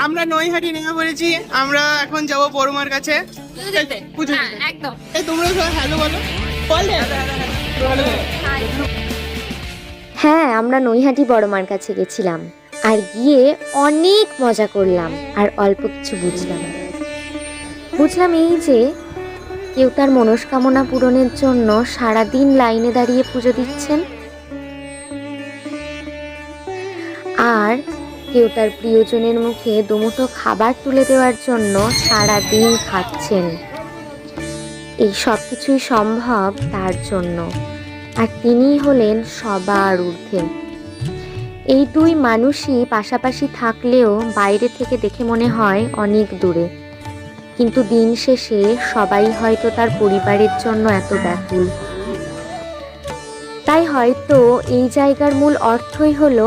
আমরা নৈহাটি নেমে পড়েছি। আমরা এখন যাব বড়মার কাছে পুজো দিতে। একদম। এই তোমরা সবাই হ্যালো বলো। হ্যাঁ, আমরা নৈহাটি বড়মার কাছে গেছিলাম আর গিয়ে অনেক মজা করলাম আর অল্প কিছু বুঝলাম এই যে কেউ তার মনস্কামনা পূরণের জন্য সারাদিন লাইনে দাঁড়িয়ে পুজো দিচ্ছেন, আর কেউ তার প্রিয়জনের মুখে দুমুঠো খাবার তুলে দেওয়ার জন্য সারাদিন খাচ্ছেন। এই সব কিছুই সম্ভব তার জন্য, আর তিনিই হলেন সবার ঊর্ধ্বে। এই দুই মানুষই পাশাপাশি থাকলেও বাইরে থেকে দেখে মনে হয় অনেক দূরে, কিন্তু দিন শেষে সবাই হয়তো তার পরিবারের জন্য এত ব্যাকুল। তাই হয়তো এই জায়গার মূল অর্থই হলো